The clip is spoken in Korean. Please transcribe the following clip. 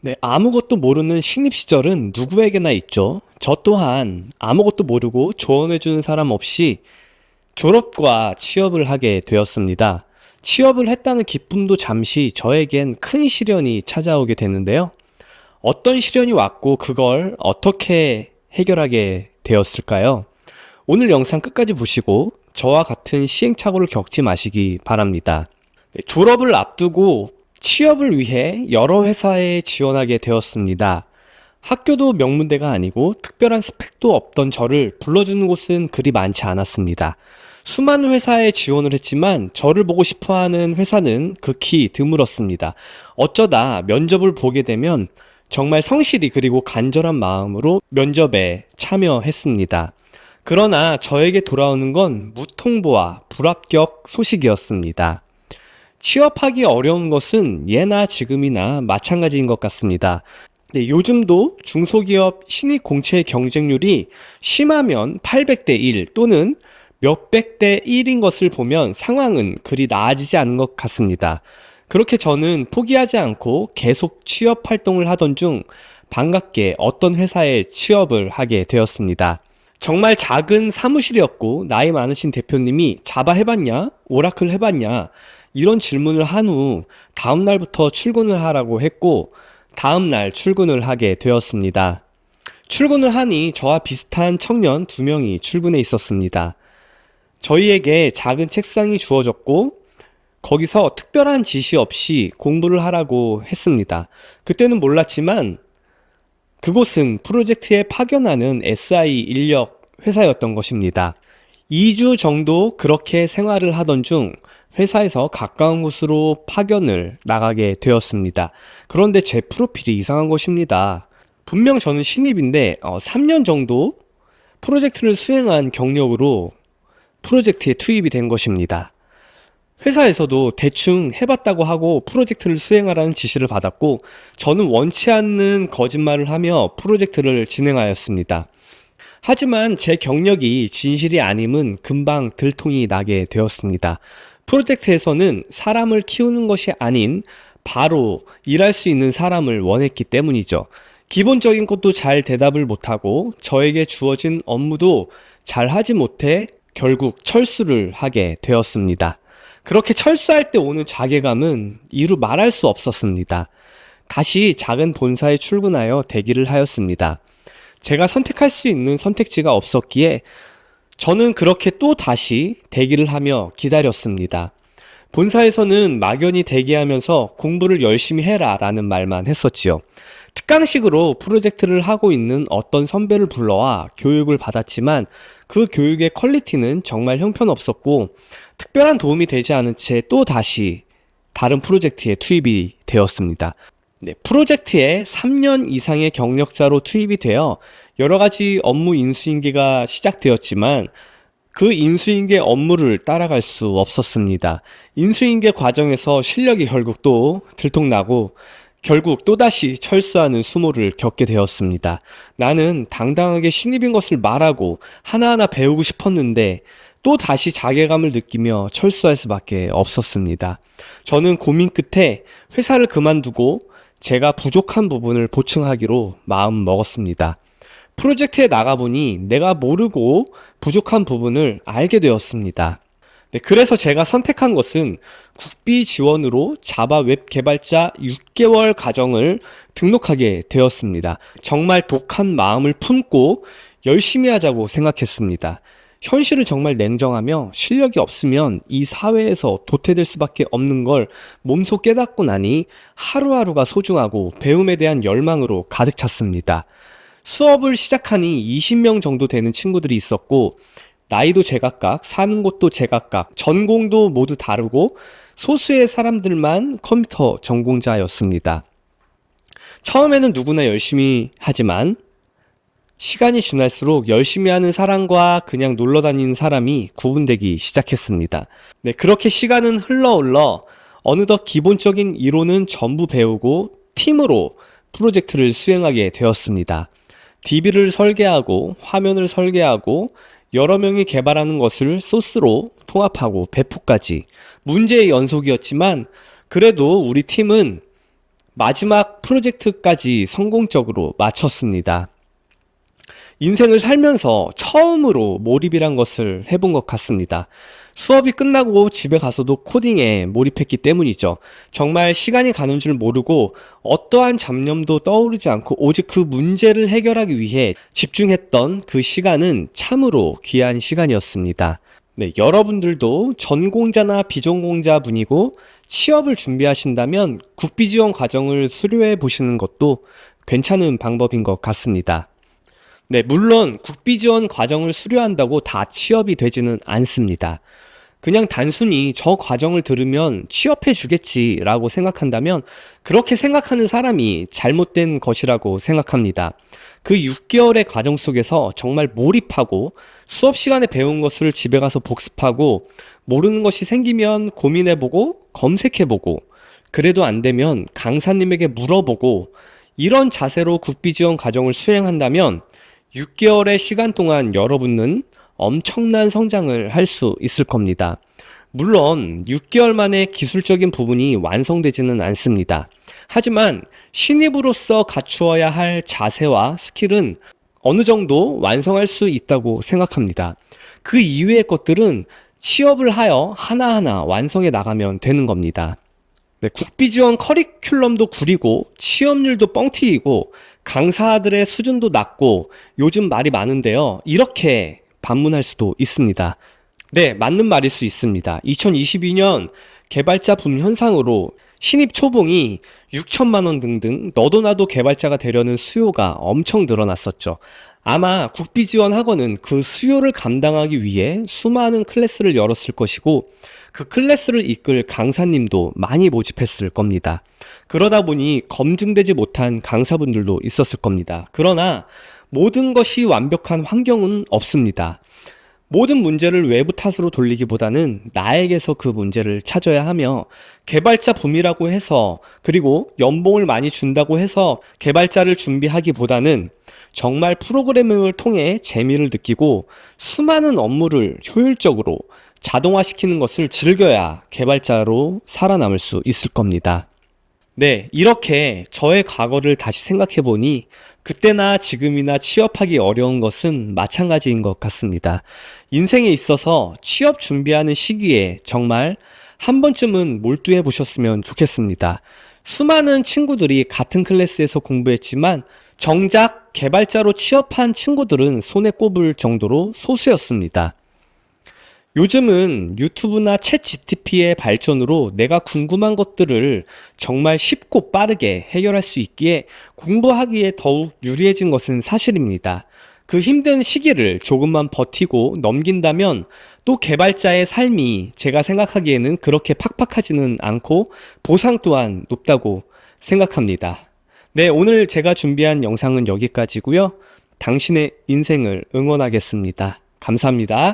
네, 아무것도 모르는 신입 시절은 누구에게나 있죠. 저 또한 아무것도 모르고 조언해주는 사람 없이 졸업과 취업을 하게 되었습니다. 취업을 했다는 기쁨도 잠시 저에겐 큰 시련이 찾아오게 되는데요. 어떤 시련이 왔고 그걸 어떻게 해결하게 되었을까요? 오늘 영상 끝까지 보시고 저와 같은 시행착오를 겪지 마시기 바랍니다. 네, 졸업을 앞두고 취업을 위해 여러 회사에 지원하게 되었습니다. 학교도 명문대가 아니고 특별한 스펙도 없던 저를 불러주는 곳은 그리 많지 않았습니다. 수많은 회사에 지원을 했지만 저를 보고 싶어 하는 회사는 극히 드물었습니다. 어쩌다 면접을 보게 되면 정말 성실히 그리고 간절한 마음으로 면접에 참여했습니다. 그러나 저에게 돌아오는 건 무통보와 불합격 소식이었습니다. 취업하기 어려운 것은 예나 지금이나 마찬가지인 것 같습니다. 네, 요즘도 중소기업 신입 공채 경쟁률이 심하면 800대 1 또는 몇백 대 1인 것을 보면 상황은 그리 나아지지 않은 것 같습니다. 그렇게 저는 포기하지 않고 계속 취업 활동을 하던 중 반갑게 어떤 회사에 취업을 하게 되었습니다. 정말 작은 사무실이었고 나이 많으신 대표님이 자바 해봤냐? 오라클 해봤냐? 이런 질문을 한 후 다음 날부터 출근을 하라고 했고 다음 날 출근을 하게 되었습니다. 출근을 하니 저와 비슷한 청년 두 명이 출근해 있었습니다. 저희에게 작은 책상이 주어졌고 거기서 특별한 지시 없이 공부를 하라고 했습니다. 그때는 몰랐지만 그곳은 프로젝트에 파견하는 SI 인력 회사였던 것입니다. 2주 정도 그렇게 생활을 하던 중 회사에서 가까운 곳으로 파견을 나가게 되었습니다. 그런데 제 프로필이 이상한 것입니다. 분명 저는 신입인데 3년 정도 프로젝트를 수행한 경력으로 프로젝트에 투입이 된 것입니다. 회사에서도 대충 해봤다고 하고 프로젝트를 수행하라는 지시를 받았고 저는 원치 않는 거짓말을 하며 프로젝트를 진행하였습니다. 하지만 제 경력이 진실이 아님은 금방 들통이 나게 되었습니다. 프로젝트에서는 사람을 키우는 것이 아닌 바로 일할 수 있는 사람을 원했기 때문이죠. 기본적인 것도 잘 대답을 못하고 저에게 주어진 업무도 잘 하지 못해 결국 철수를 하게 되었습니다. 그렇게 철수할 때 오는 자괴감은 이루 말할 수 없었습니다. 다시 작은 본사에 출근하여 대기를 하였습니다. 제가 선택할 수 있는 선택지가 없었기에 저는 그렇게 또 다시 대기를 하며 기다렸습니다. 본사에서는 막연히 대기하면서 공부를 열심히 해라 라는 말만 했었지요. 특강식으로 프로젝트를 하고 있는 어떤 선배를 불러와 교육을 받았지만 그 교육의 퀄리티는 정말 형편없었고 특별한 도움이 되지 않은 채 또 다시 다른 프로젝트에 투입이 되었습니다. 네, 프로젝트에 3년 이상의 경력자로 투입이 되어 여러 가지 업무 인수인계가 시작되었지만 그 인수인계 업무를 따라갈 수 없었습니다. 인수인계 과정에서 실력이 결국 또 들통나고 결국 또다시 철수하는 수모를 겪게 되었습니다. 나는 당당하게 신입인 것을 말하고 하나하나 배우고 싶었는데 또 다시 자괴감을 느끼며 철수할 수밖에 없었습니다. 저는 고민 끝에 회사를 그만두고 제가 부족한 부분을 보충하기로 마음 먹었습니다. 프로젝트에 나가보니 내가 모르고 부족한 부분을 알게 되었습니다. 네, 그래서 제가 선택한 것은 국비 지원으로 자바 웹 개발자 6개월 과정을 등록하게 되었습니다. 정말 독한 마음을 품고 열심히 하자고 생각했습니다. 현실은 정말 냉정하며 실력이 없으면 이 사회에서 도태될 수밖에 없는 걸 몸소 깨닫고 나니 하루하루가 소중하고 배움에 대한 열망으로 가득 찼습니다. 수업을 시작하니 20명 정도 되는 친구들이 있었고 나이도 제각각, 사는 곳도 제각각, 전공도 모두 다르고 소수의 사람들만 컴퓨터 전공자였습니다. 처음에는 누구나 열심히 하지만 시간이 지날수록 열심히 하는 사람과 그냥 놀러 다니는 사람이 구분되기 시작했습니다. 네, 그렇게 시간은 흘러 어느덧 기본적인 이론은 전부 배우고 팀으로 프로젝트를 수행하게 되었습니다. DB를 설계하고 화면을 설계하고 여러 명이 개발하는 것을 소스로 통합하고 배포까지 문제의 연속이었지만 그래도 우리 팀은 마지막 프로젝트까지 성공적으로 마쳤습니다. 인생을 살면서 처음으로 몰입이란 것을 해본 것 같습니다. 수업이 끝나고 집에 가서도 코딩에 몰입했기 때문이죠. 정말 시간이 가는 줄 모르고 어떠한 잡념도 떠오르지 않고 오직 그 문제를 해결하기 위해 집중했던 그 시간은 참으로 귀한 시간이었습니다. 네, 여러분들도 전공자나 비전공자 분이고 취업을 준비하신다면 국비지원 과정을 수료해 보시는 것도 괜찮은 방법인 것 같습니다. 네, 물론 국비지원 과정을 수료한다고 다 취업이 되지는 않습니다. 그냥 단순히 저 과정을 들으면 취업해 주겠지라고 생각한다면 그렇게 생각하는 사람이 잘못된 것이라고 생각합니다. 그 6개월의 과정 속에서 정말 몰입하고 수업 시간에 배운 것을 집에 가서 복습하고 모르는 것이 생기면 고민해보고 검색해보고 그래도 안 되면 강사님에게 물어보고 이런 자세로 국비지원 과정을 수행한다면 6개월의 시간 동안 여러분은 엄청난 성장을 할 수 있을 겁니다. 물론 6개월 만에 기술적인 부분이 완성되지는 않습니다. 하지만 신입으로서 갖추어야 할 자세와 스킬은 어느 정도 완성할 수 있다고 생각합니다. 그 이외의 것들은 취업을 하여 하나하나 완성해 나가면 되는 겁니다. 네, 국비지원 커리큘럼도 구리고 취업률도 뻥튀기고 강사들의 수준도 낮고 요즘 말이 많은데요. 이렇게 반문할 수도 있습니다. 네, 맞는 말일 수 있습니다. 2022년 개발자 붐 현상으로 신입 초봉이 6천만 원 등등 너도 나도 개발자가 되려는 수요가 엄청 늘어났었죠. 아마 국비지원 학원은 그 수요를 감당하기 위해 수많은 클래스를 열었을 것이고 그 클래스를 이끌 강사님도 많이 모집했을 겁니다. 그러다 보니 검증되지 못한 강사분들도 있었을 겁니다. 그러나 모든 것이 완벽한 환경은 없습니다. 모든 문제를 외부 탓으로 돌리기보다는 나에게서 그 문제를 찾아야 하며 개발자 붐이라고 해서 그리고 연봉을 많이 준다고 해서 개발자를 준비하기보다는 정말 프로그래밍을 통해 재미를 느끼고 수많은 업무를 효율적으로 자동화시키는 것을 즐겨야 개발자로 살아남을 수 있을 겁니다. 네, 이렇게 저의 과거를 다시 생각해 보니 그때나 지금이나 취업하기 어려운 것은 마찬가지인 것 같습니다. 인생에 있어서 취업 준비하는 시기에 정말 한 번쯤은 몰두해 보셨으면 좋겠습니다. 수많은 친구들이 같은 클래스에서 공부했지만 정작 개발자로 취업한 친구들은 손에 꼽을 정도로 소수였습니다. 요즘은 유튜브나 챗 GTP의 발전으로 내가 궁금한 것들을 정말 쉽고 빠르게 해결할 수 있기에 공부하기에 더욱 유리해진 것은 사실입니다. 그 힘든 시기를 조금만 버티고 넘긴다면 또 개발자의 삶이 제가 생각하기에는 그렇게 팍팍하지는 않고 보상 또한 높다고 생각합니다. 네, 오늘 제가 준비한 영상은 여기까지고요. 당신의 인생을 응원하겠습니다. 감사합니다.